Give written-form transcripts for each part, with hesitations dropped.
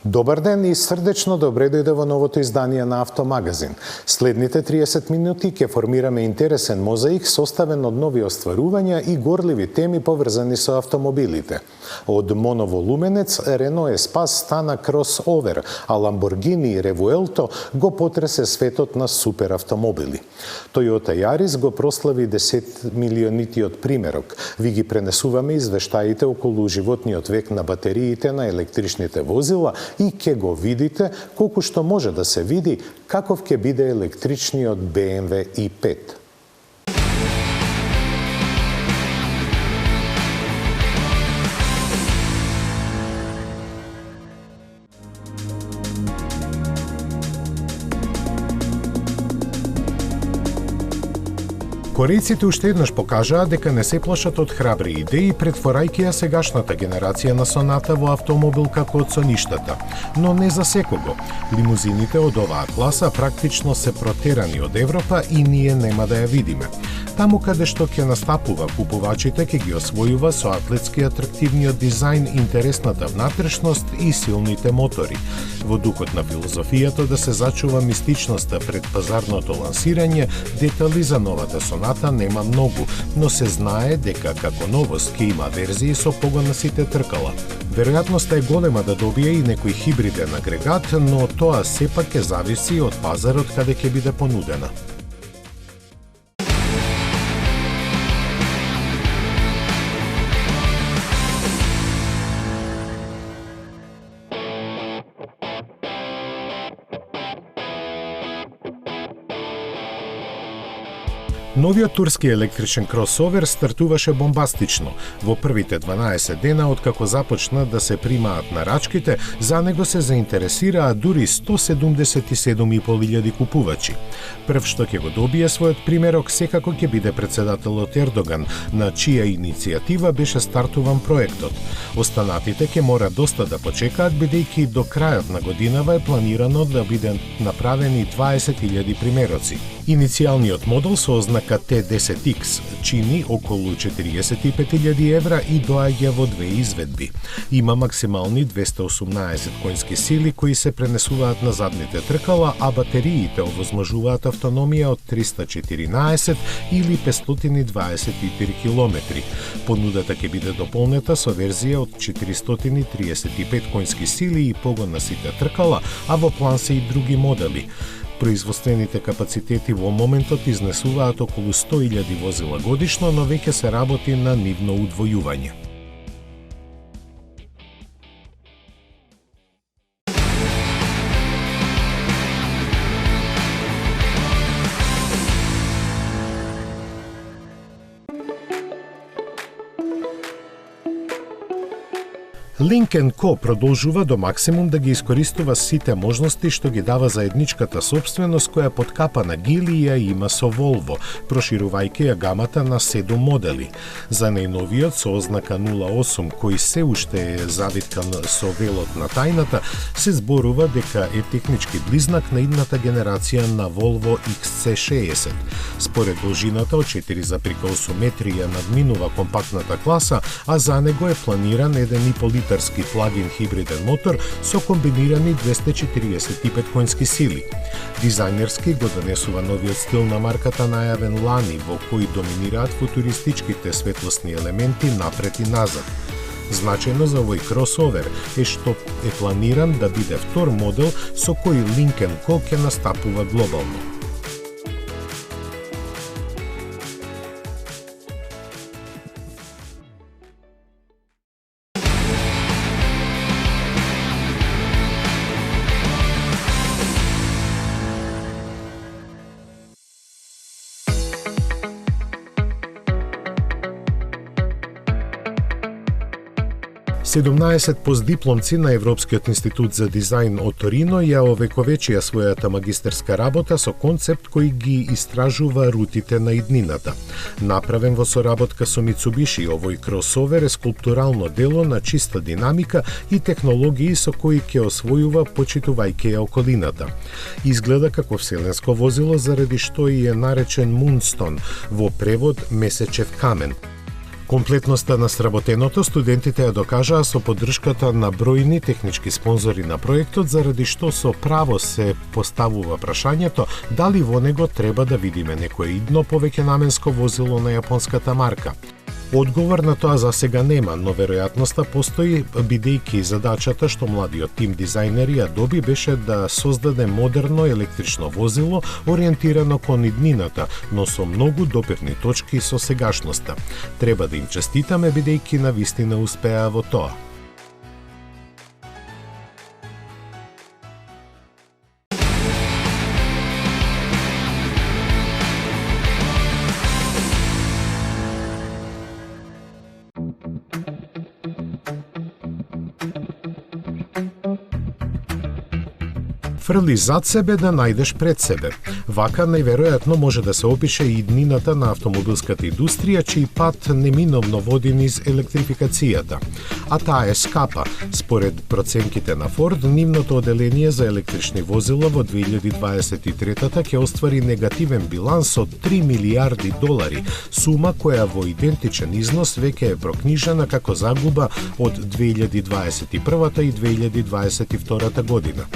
Добар ден и срдечно добре дојде во новото издание на Автомагазин. Следните 30 минути ќе формираме интересен мозаик составен од нови остварувања и горливи теми поврзани со автомобилите. Од моноволуменец Рено Еспас стана кросовер, а Ламборгини и Ревуелто го потресе светот на супер автомобили. Тојота Јарис го прослави 10 милионитиот примерок. Ви ги пренесуваме извештаите околу животниот век на батериите на електричните возила и ќе го видите колку што може да се види каков ќе биде електричниот BMW i5. Корејците уште еднаш покажаа дека не се плашат од храбри идеи, претворајќи ја сегашната генерација на Соната во автомобил како од соништата. Но не за секого. Лимузините од оваа класа практично се протерани од Европа и ние нема да ја видиме. Таму каде што ќе настапува купувачите ќе ги освојува со атлетски атрактивниот дизајн, интересната внатрешност и силните мотори. Во духот на филозофијата да се зачува мистичноста пред пазарното лансирање, детали за новата Соната нема многу, но се знае дека како новост ќе има верзии со погон на сите тркала. Веројатноста е голема да добие и некој хибриден агрегат, но тоа сепак ќе зависи од пазарот каде ќе биде понудена. Новиот турски електричен кросовер стартуваше бомбастично. Во првите 12 дена откако започна да се примаат нарачките, за него се заинтересираа дури 177.500 купувачи. Прв што ќе го добие својот примерок секако ќе биде председателот Ердоган, на чија иницијатива беше стартуван проектот. Останатите ќе мора доста да почекаат, бидејќи до крајот на годинава е планирано да биде направени 20.000 примероци. Иницијалниот модел со ознака T10X чини околу 45.000 евра и доаѓа во две изведби. Има максимални 218 коњски сили кои се пренесуваат на задните тркала, а батериите овозможуваат автономија од 314 или 524 километри. Понудата ќе биде дополнета со верзија од 435 коњски сили и погон на сите тркала, а во план се и други модели. Производствените капацитети во моментот изнесуваат околу 100.000 возила годишно, но веќе се работи на нивно удвојување. Lynk & Co продолжува до максимум да ги искористува сите можности што ги дава заедничката собственост која подкапа на Гили ја има со Volvo, проширувајќи ја гамата на 7 модели. За најновиот со ознака 08, кој се уште е завиткан со велот на тајната, се зборува дека е технички близнак на идната генерација на Volvo XC60. Според должината од 4,8 метри ја надминува компактната класа, а за него е планиран 1,5 литарски плагин хибриден мотор со комбинирани 245 коњски сили. Дизајнерски го донесува новиот стил на марката најавен лани, во кој доминираат футуристичките светлосни елементи напред и назад. Значајно за овој кросовер е што е планиран да биде втор модел со кој Lynk & Co ќе настапува глобално. 17 постдипломци на Европскиот институт за дизајн од Торино ја овековечија својата магистерска работа со концепт кој ги истражува рутите на иднината. Направен во соработка со Mitsubishi, овој кросовер е скулптурално дело на чиста динамика и технологии со кои ќе освојува почитувајќи ја околината. Изгледа како вселенско возило заради што и е наречен Moonstone, во превод месечев камен. Комплетноста на сработеното студентите ја докажаа со поддршката на бројни технички спонзори на проектот, заради што со право се поставува прашањето дали во него треба да видиме некое идно повеќенаменско возило на јапонската марка. Одговор на тоа за сега нема, но веројатноста постои, бидејќи задачата што младиот тим дизајнери ја доби беше да создаде модерно електрично возило ориентирано кон иднината, но со многу допирни точки со сегашноста. Треба да им честитаме бидејќи навистина успеа во тоа. Фрли зад себе да најдеш пред себе. Вака најверојатно може да се опише и иднината на автомобилската индустрија, чиј пат неминовно води низ електрификацијата. А таа е скапа. Според проценките на Форд, нивното оделение за електрични возила во 2023-та ќе оствари негативен биланс од 3 милиарди долари, сума која во идентичен износ веќе е прокнижена како загуба од 2021-та и 2022 година.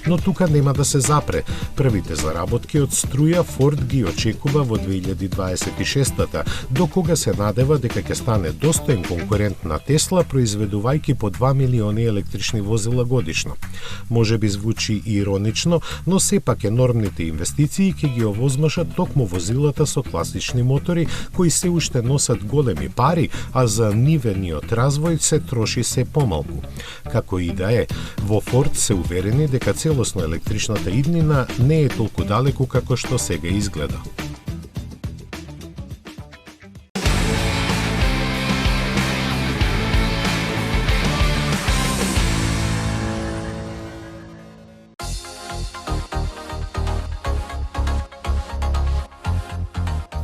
Но тука нема да се запре. Првите заработки од струја Форд ги очекува во 2026-та, до кога се надева дека ќе стане достоен конкурент на Тесла, произведувајќи по 2 милиони електрични возила годишно. Може би звучи иронично, но сепак енормните инвестиции ќе ги овозможат токму возилата со класични мотори, кои се уште носат големи пари, а за нивениот развој се троши се помалку. Како и да е, во Форд се уверени дека целосно електричната иднина не е толку далеку како што сега изгледа.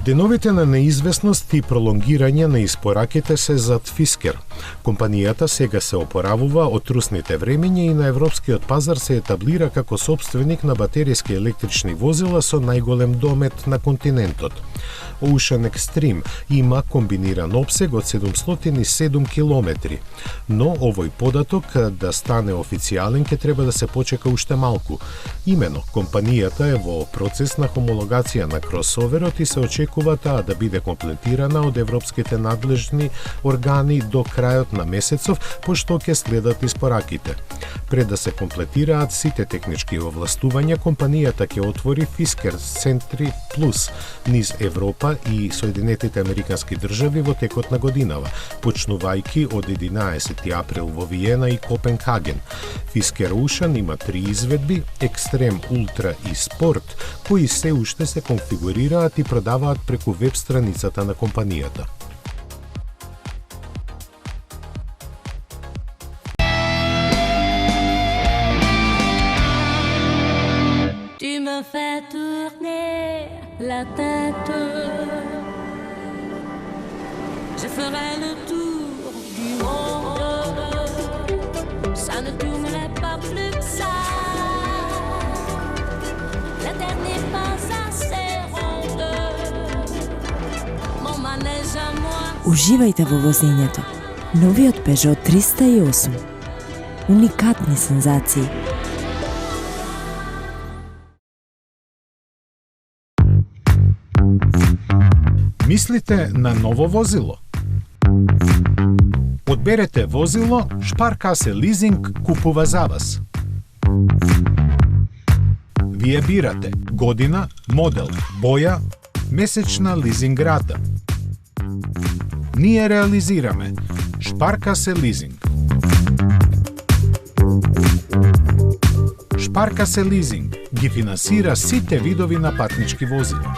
Деновите на неизвестност и пролонгирање на испораките се зад Фискер. Компанијата сега се опоравува од трусните времиња и на европскиот пазар се етаблира како собственик на батериски електрични возила со најголем домет на континентот. Ocean Extreme има комбиниран опсег од 707 километри, но овој податок да стане официјален ќе треба да се почека уште малку. Имено, компанијата е во процес на хомологација на кросоверот и се очекува таа да биде комплетирана од европските надлежни органи до крајот на месецов, пошто ќе следат испораките. Пред да се комплетираат сите технички овластувања, компанијата ќе отвори Fisker Centri Plus низ Европа и Соединетите Американски држави во текот на годинава, почнувајќи од 11 април во Виена и Копенхаген. Fisker Ocean има 3 изведби, Extreme, Ultra и Sport, кои се уште се конфигурираат и продаваат преку веб страницата на компанијата. Tu me fais tourner la tête. Je ferai le tour du monde. Ça ne tournerait pas plus que ça. La terre n'est pas assez ronde. Mon manège à moi. Уживајте во возењето. Новиот Peugeot 308. Уникатни сензации. Мислите на ново возило? Одберете возило, Шпаркасе лизинг купува за вас. Вие бирате година, модел, боја, месечна лизинг рата. Ние реализираме Шпаркасе лизинг. Шпаркасе лизинг ги финансира сите видови на патнички возила.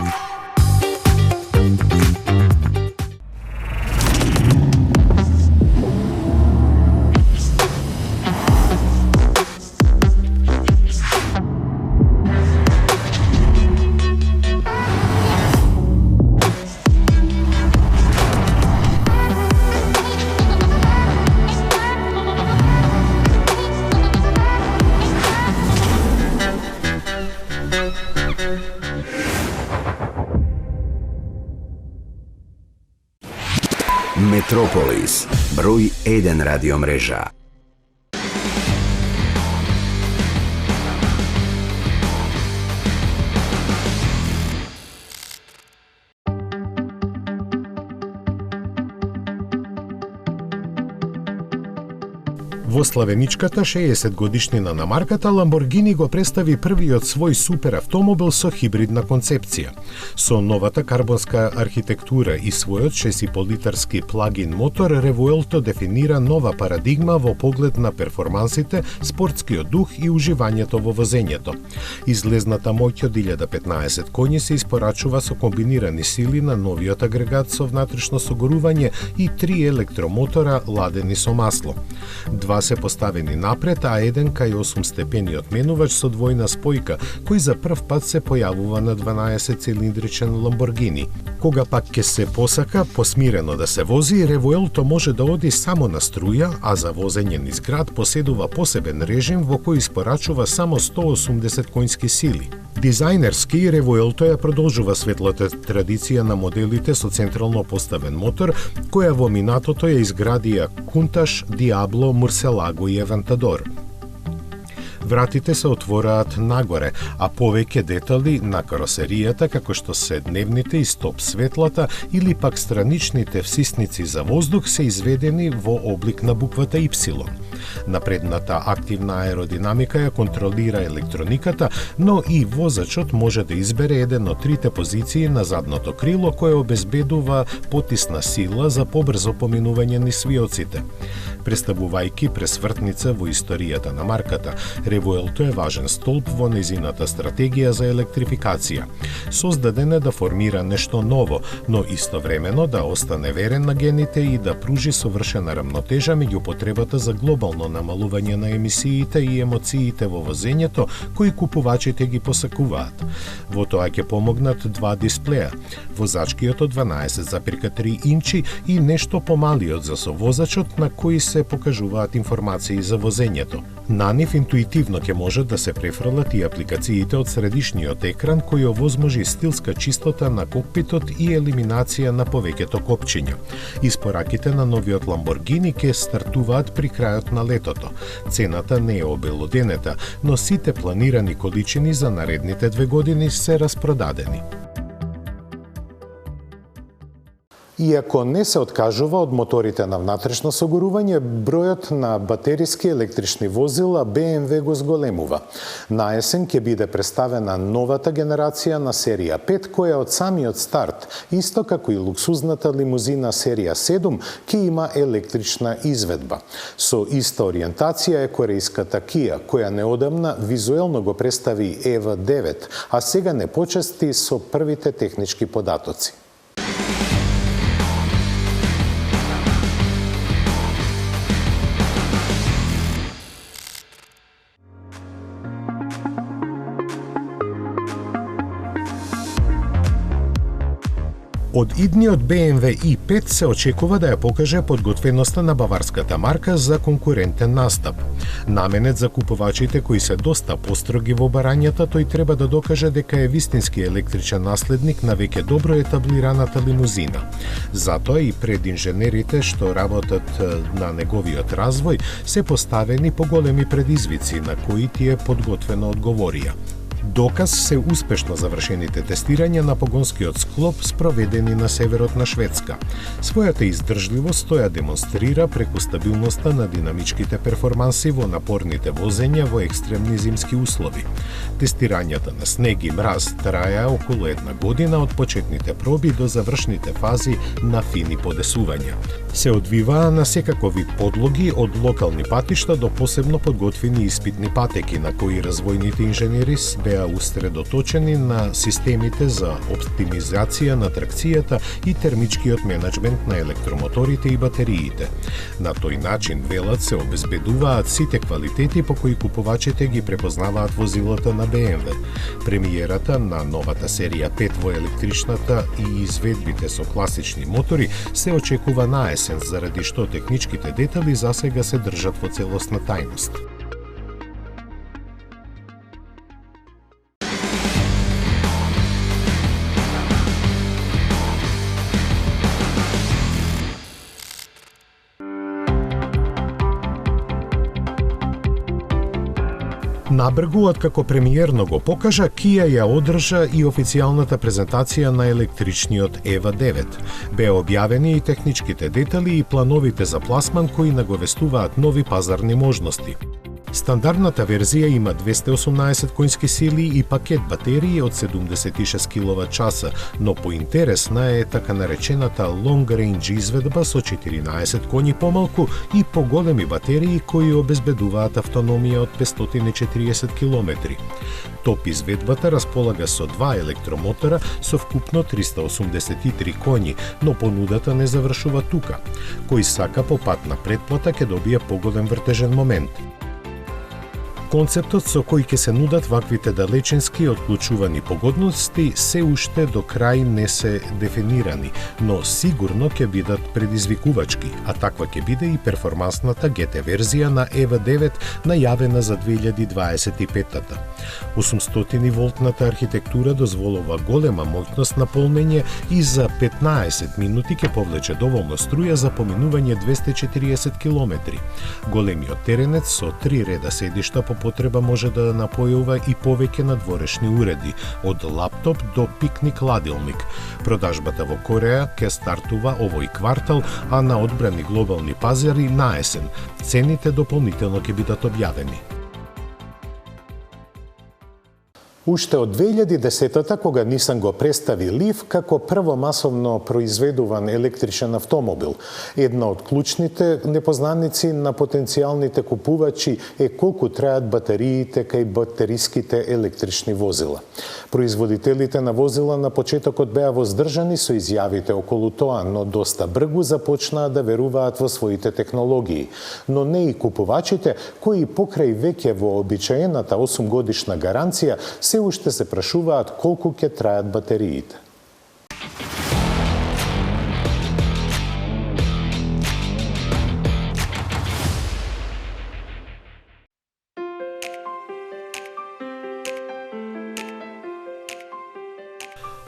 Метрополис, број 1 радиомрежа. Во славеничката 60 годишнина на марката, Lamborghini го представи првиот свој супер автомобил со хибридна концепција. Со новата карбонска архитектура и својот 6,5-литарски плагин мотор, Revuelto дефинира нова парадигма во поглед на перформансите, спортскиот дух и уживањето во возењето. Излезната моќ од 1015 коњи се испорачува со комбинирани сили на новиот агрегат со внатрешно согорување и 3 електромотора ладени со масло. Два се поставени напред, а еден кај 8-степениот менувач со двојна спојка, кој за прв пат се појавува на 12-цилиндричен Lamborghini. Кога пак ќе се посака посмирено да се вози, Revuelto може да оди само на струја, а за возење низ град поседува посебен режим во кој испорачува само 180 конски сили. Дизајнерски, Revuelto ја продолжува светлата традиција на моделите со централно поставен мотор, која во минатото ја изградија Countach, Diablo, Murcielago и Aventador. Вратите се отвораат нагоре, а повеќе детали на каросеријата, како што се дневните и стоп светлата или пак страничните всисници за воздух, се изведени во облик на буквата Y. Напредната активна аеродинамика ја контролира електрониката, но и возачот може да избере еден од трите позиции на задното крило, кое обезбедува потисна сила за побрзо поминување низ свиоците. Представувајќи пресвртница во историјата на марката, Revuelto е важен столб во незината стратегија за електрификација. Создаден е да формира нешто ново, но истовремено да остане верен на гените и да пружи совршена рамнотежа меѓу потребата за глобално намалување на емисиите и емоциите во возењето, кои купувачите ги посакуваат. Во тоа ќе помогнат два дисплеја, возачкиот од 12,3 инчи и нешто помалиот за совозачот, на кои се покажуваат информации за возењето. На нив интуитивно ќе може да се префрлат и апликациите од средишниот екран, кој овозможи стилска чистота на кокпитот и елиминација на повеќето копчиња. Испораките на новиот Lamborghini ќе стартуваат при крајот на летото. Цената не е обелоденета, но сите планирани количини за наредните 2 години се распродадени. Иако не се откажува од моторите на внатрешно согорување, бројот на батериски електрични возила BMW го зголемува. На есен ќе биде представена новата генерација на серија 5, која од самиот старт, исто како и луксузната лимузина серија 7, ќе има електрична изведба. Со иста ориентација е корејската Kia, која неодамна визуелно го представи EVA 9, а сега не почести со првите технички податоци. Од идниот BMW i5 се очекува да ја покаже подготвеноста на баварската марка за конкурентен настап. Наменет за купувачите кои се доста построги во барањата, тој треба да докаже дека е вистински електричен наследник на веќе добро етаблираната лимузина. Затоа и пред инженерите што работат на неговиот развој се поставени поголеми предизвици на кои тие подготвено одговорија. Доказ се успешно завршените тестирања на погонскиот склоп спроведени на северот на Шведска. Својата издржливост тоја демонстрира преку стабилноста на динамичките перформанси во напорните возења во екстремни зимски услови. Тестирањата на снег и мраз траја околу 1 година од почетните проби до завршните фази на фини подесувања. Се одвиваа на секаков вид подлоги од локални патишта до посебно подготвени испитни патеки на кои развојните инженери беа усредоточени на системите за оптимизација на тракцијата и термичкиот менеджмент на електромоторите и батериите. На тој начин, велат, се обезбедуваат сите квалитети по кои купувачите ги препознаваат возилата на BMW. Премиерата на новата серија 5 во електричната и изведбите со класични мотори се очекува на есен, заради што техничките детали засега се држат во целосна тајност. Набргу, откако премиерно го покажа, Kia ја одржа и официјалната презентација на електричниот EVA 9. Беа објавени и техничките детали и плановите за пласман кои наговестуваат нови пазарни можности. Стандардната верзија има 218 конски сили и пакет батерии од 76 киловат-часа, но поинтересна е така наречената Long Range изведба со 14 коњи помалку и поголеми батерии кои обезбедуваат автономија од 540 километри. Топ изведбата располага со два електромотора со вкупно 383 коњи, но понудата не завршува тука. Кој сака по пат на претплата ќе добие поголем вртежен момент. Концептот со кој ќе се нудат ваквите далечински отклучувани погодности се уште до крај не се дефинирани, но сигурно ќе бидат предизвикувачки, а таква ќе биде и перформансната GT верзија на EVA 9 најавена за 2025-та. 800 волтната архитектура дозволува голема моќност на полнење и за 15 минути ќе повлече доволно струја за поминување 240 км. Големиот теренец со 3 реда седишта по потреба може да напојува и повеќе надворешни уреди, од лаптоп до пикник ладилник. Продажбата во Кореја ќе стартува овој квартал, а на одбрани глобални пазари на есен. Цените дополнително ќе бидат објавени. Уште од 2010-та, кога Nissan го представи Leaf како прво масовно произведуван електричен автомобил, една од клучните непознаници на потенцијалните купувачи е колку траат батериите кај батериските електрични возила. Производителите на возила на почетокот беа воздржани со изјавите околу тоа, но доста бргу започнаа да веруваат во своите технологии. Но не и купувачите, кои покрај веќе вообичаената 8-годишна гаранција се уште се прашуваат колку ќе траат батериите.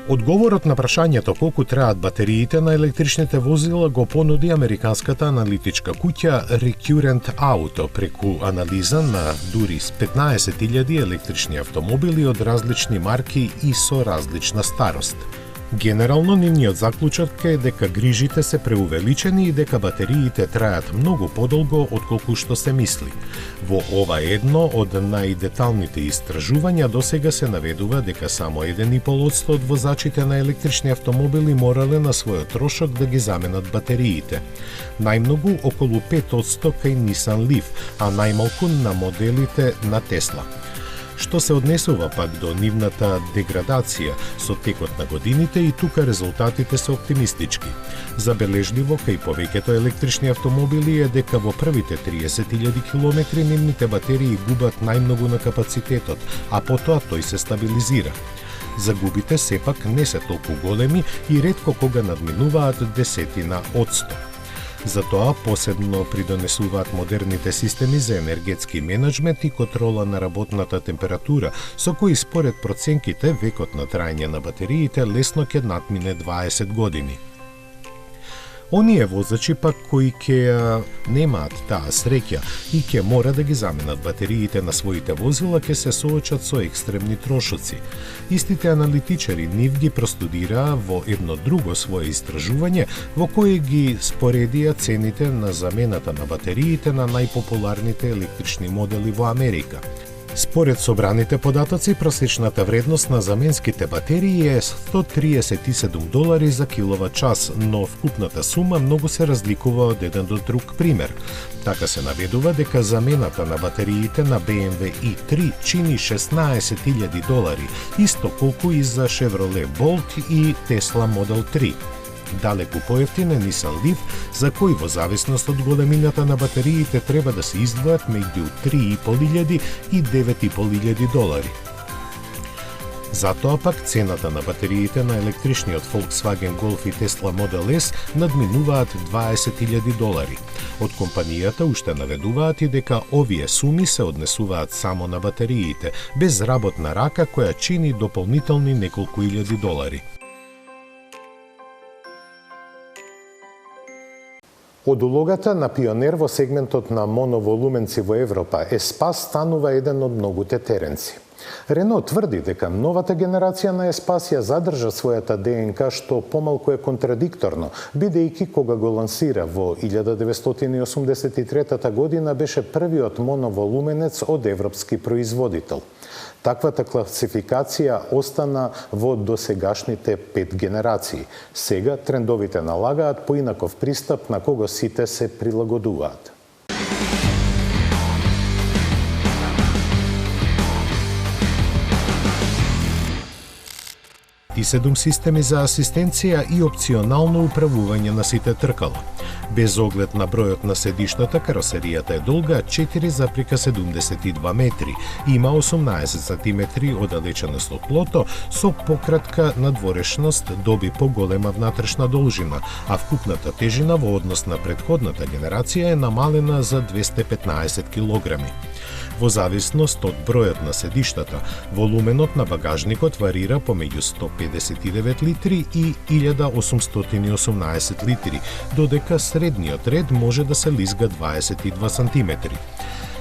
Одговорот на прашањето колку траат батериите на електричните возила го понуди американската аналитичка куќа Recurrent Auto преку анализа на дури 15.000 електрични автомобили од различни марки и со различна старост. Генерално, нивниот заклучок е дека грижите се преувеличени и дека батериите траат многу подолго отколку што се мисли. Во ова едно од најдеталните истражувања досега се наведува дека само 1,5% од возачите на електрични автомобили морале на својот трошок да ги заменат батериите. Најмногу околу 5% кај Nissan Leaf, а најмалку на моделите на Tesla. Што се однесува пак до нивната деградација со текот на годините, и тука резултатите се оптимистички. Забележливо кај повеќето електрични автомобили е дека во првите 30.000 километри нивните батерии губат најмногу на капацитетот, а потоа тој се стабилизира. Загубите сепак не се толку големи и ретко кога надминуваат 10%. Затоа посебно придонесуваат модерните системи за енергетски менеджмент и контрола на работната температура, со кои според проценките векот на траење на батериите лесно ќе надмине 20 години. Оние возачи пак кои ќе немаат таа среќа и ќе мора да ги заменат батериите на своите возила ќе се соочат со екстремни трошоци. Истите аналитичари нив ги простудираа во едно друго свое истражување во кое ги споредија цените на замената на батериите на најпопуларните електрични модели во Америка. Според собраните податоци, просечната вредност на заменските батерии е $137 за киловат-час, но вкупната сума многу се разликува од еден до друг пример. Така се наведува дека замената на батериите на BMW i3 чини $16,000, исто колку и за Chevrolet Bolt и Tesla Model 3. Далеку поевтин е Nissan Leaf, за кој во зависност од големината на батериите треба да се издвојат меѓу $3,500 и $9,500. Затоа пак цената на батериите на електричниот Volkswagen Golf и Tesla Model S надминуваат $20,000. Од компанијата уште наведуваат и дека овие суми се однесуваат само на батериите, без работна рака која чини дополнителни неколку илјади долари. Од улогата на пионер во сегментот на моноволуменци во Европа, Еспас станува еден од многуте теренци. Рено тврди дека новата генерација на Еспас ја задржа својата ДНК, што помалку е контрадикторно, бидејќи кога го лансира во 1983 година беше првиот моноволуменец од европски производител. Таквата класификација остана во досегашните 5 генерации. Сега трендовите налагаат поинаков пристап на кого сите се прилагодуваат. И 7 системи за асистенција и опционално управување на сите тркала. Без оглед на бројот на седиштата, каросеријата е долга 4,72 метри и има 18 сантиметри оддалеченост од тлото, со пократка надворешност доби поголема внатрешна должина, а вкупната тежина во однос на претходната генерација е намалена за 215 килограми. Во зависност од бројот на седиштата, волуменот на багажникот варира помеѓу 159 литри и 1818 литри, додека средниот ред може да се лизга 22 сантиметри.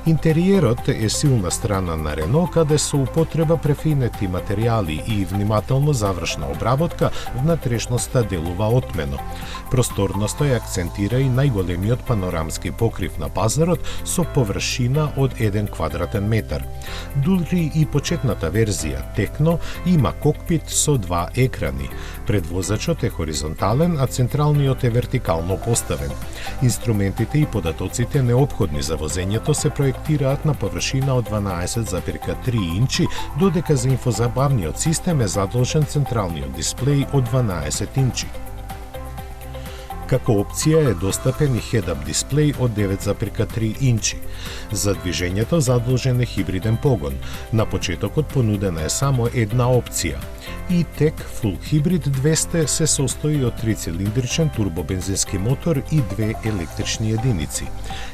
Интериерот е силна страна на Рено, каде со употреба префинети материјали и внимателно завршна обработка, внатрешноста делува отмено. Просторноста ја акцентира и најголемиот панорамски покрив на пазарот со површина од 1 квадратен метар. Дури и почетната верзија Текно има кокпит со 2 екрани. Предвозачот е хоризонтален, а централниот е вертикално поставен. Инструментите и податоците неопходни за возењето се проектираат на површина од 12,3 инчи, додека за инфозабавниот систем е задолжен централниот дисплеј од 12 инчи. Како опција е достапен и head-up дисплеј од 9,3 инчи. За движењето задолжен е хибриден погон. На почетокот понудена е само една опција. E-Tech Full Hybrid 200 се состои од 3-цилиндричен турбобензински мотор и 2 електрични единици.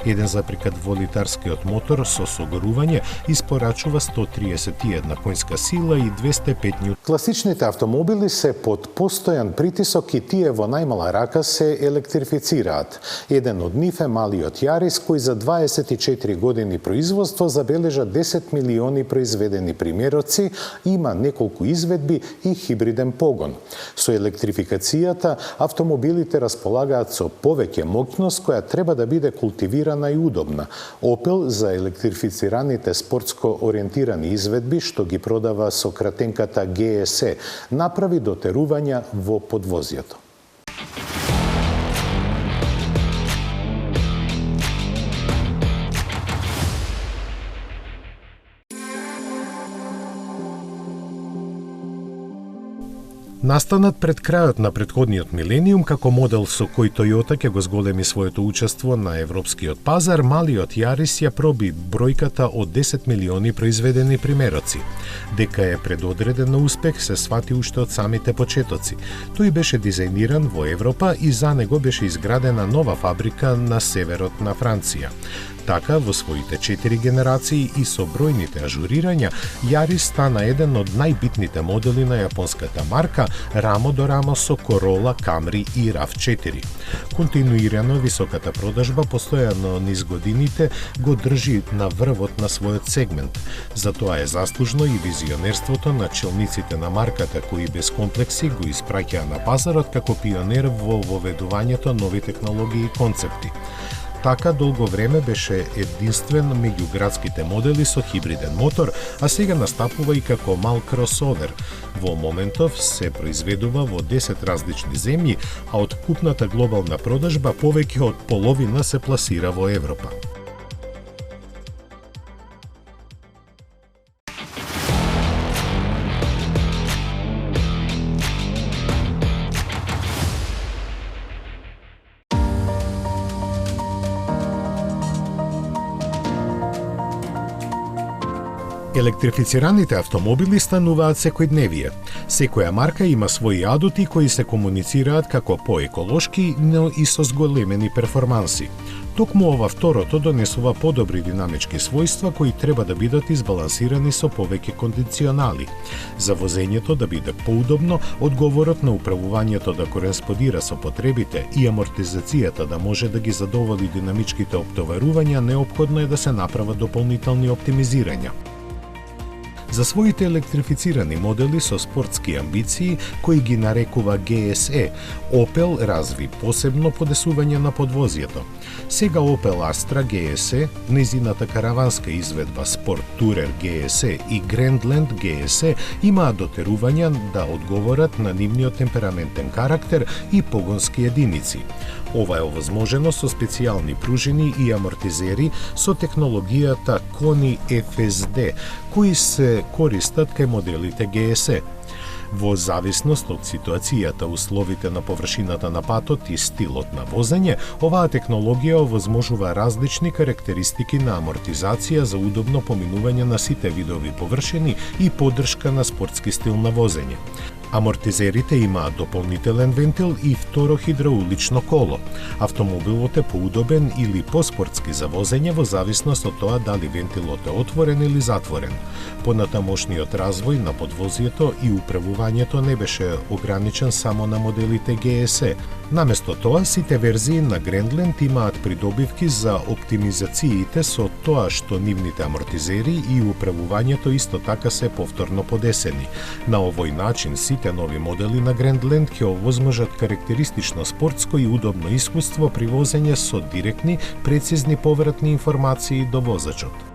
1,2 литарскиот мотор со согорување испорачува 131 конска сила и 205 нјутон. Класичните автомобили се под постојан притисок и тие во најмала рака се електрифицираат. Еден од нив е малиот Јарис, кој за 24 години производство забележа 10 милиони произведени примероци, има неколку изведби и хибриден погон. Со електрификацијата, автомобилите располагаат со повеќе моќност која треба да биде култивирана и удобна. Opel за електрифицираните спортско ориентирани изведби, што ги продава со кратенката GSE, направи дотерувања во подвозјето. Настанат пред крајот на претходниот милениум како модел со кој Toyota ќе го зголеми своето учество на европскиот пазар, малиот Јарис ја проби бројката од 10 милиони произведени примероци. Дека е предодреден на успех се свати уште од самите почетоци. Тој беше дизајниран во Европа и за него беше изградена нова фабрика на северот на Франција. Така, во своите 4 генерации и со бројните ажурирања, Јарис стана еден од најбитните модели на јапонската марка, рамо до рамо со Corolla, Camry и RAV4. Континуирано високата продажба постојано низ годините го држи на врвот на својот сегмент. Затоа е заслужно и визионерството на челниците на марката кои без комплекси го испраќаа на пазарот како пионер во воведувањето нови технологии и концепти. Така долго време беше единствен меѓу градските модели со хибриден мотор, а сега настапува и како мал кросовер. Во моментов се произведува во 10 различни земји, а од купната глобална продажба повеќе од половина се пласира во Европа. Електрифицираните автомобили стануваат секојдневие. Секоја марка има своји адути кои се комуницираат како поеколошки, но и со зголемени перформанси. Токму ова второто донесува подобри динамички својства кои треба да бидат избалансирани со повеќе кондиционали. За возењето да биде поудобно, одговорот на управувањето да кореспондира со потребите и амортизацијата да може да ги задоволи динамичките оптоварувања, неопходно е да се направат дополнителни оптимизирања. За своите електрифицирани модели со спортски амбиции, кои ги нарекува GSE, Opel разви посебно подесување на подвозјето. Сега Opel Astra GSE, незината караванска изведба Sport Tourer GSE и Grandland GSE имаат дотерувања да одговорат на нивниот темпераментен карактер и погонски единици. Ова е овозможено со специјални пружини и амортизери со технологијата KONI FSD, кои се користат кај моделите GSE. Во зависност од ситуацијата, условите на површината на патот и стилот на возење, оваа технологија овозможува различни карактеристики на амортизација за удобно поминување на сите видови површини и поддршка на спортски стил на возење. Амортизерите имаат дополнителен вентил и второ хидраулично коло. Автомобилот е поудобен или поспортски за возење во зависност од тоа дали вентилот е отворен или затворен. Понатамошниот развој на подвозјето и управувањето не беше ограничен само на моделите GSE. Наместо тоа, сите верзии на Grandland имаат придобивки за оптимизациите со тоа што нивните амортизери и управувањето исто така се повторно подесени. На овој начин, сите нови модели на Grandland ќе овозможат карактеристично спортско и удобно искуство при возење со директни, прецизни повратни информации до возачот.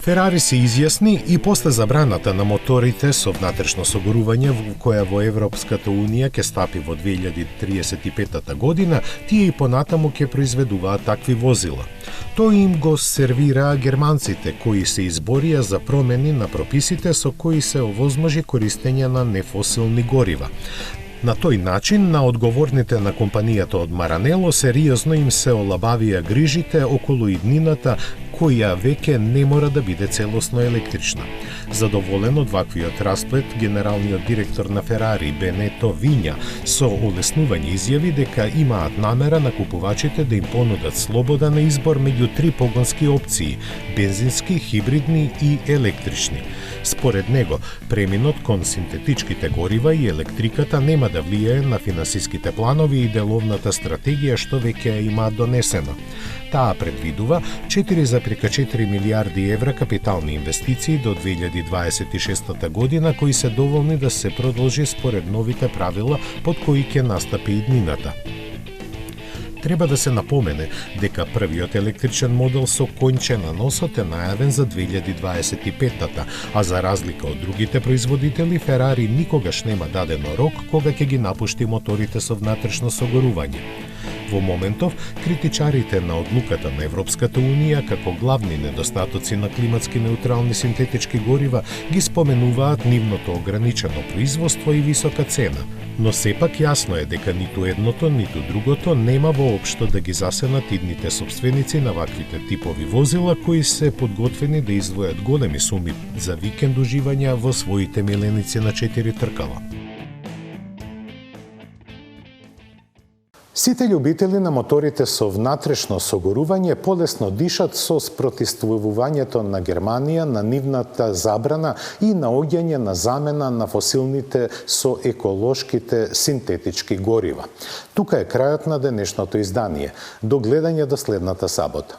Ферари се изјасни и после забраната на моторите со внатрешно согорување која во Европската Унија ќе стапи во 2035 година, тие и понатаму ќе произведуваат такви возила. Тоа им го сервираа германците, кои се изборија за промени на прописите со кои се овозможи користење на нефосилни горива. На тој начин, на одговорните на компанијата од Маранело сериозно им се олабавија грижите околу иднината, која веќе не мора да биде целосно електрична. Задоволен од ваквиот расплет, генералниот директор на Ферари Бенето Виња со олеснување изјави дека имаат намера на купувачите да им понудат слобода на избор меѓу 3 погонски опции – бензински, хибридни и електрични. Според него, преминот кон синтетичките горива и електриката нема да влијае на финансиските планови и деловната стратегија што веќе имаат донесена. Таа предвидува 4,4 милиарди евра капитални инвестиции до 2026 година, кои се доволни да се продолжи според новите правила под кои ќе настапи иднината. Треба да се напомене дека првиот електричен модел со конче на носот е најавен за 2025-та, а за разлика од другите производители, Ферари никогаш нема дадено рок кога ќе ги напушти моторите со внатрешно согорување. Во моментов, критичарите на одлуката на Европската Унија како главни недостатоци на климатски неутрални синтетички горива ги споменуваат нивното ограничено производство и висока цена. Но сепак јасно е дека ниту едното, ниту другото нема воопшто да ги засенат идните собственици на ваквите типови возила кои се подготвени да издвојат големи суми за викенд уживања во своите миленици на 4 тркала. Сите љубители на моторите со внатрешно согорување полесно дишат со спротивствувањето на Германија на нивната забрана и наоѓање на замена на фосилните со еколошките синтетички горива. Тука е крајот на денешното издание. До гледање до следната сабота.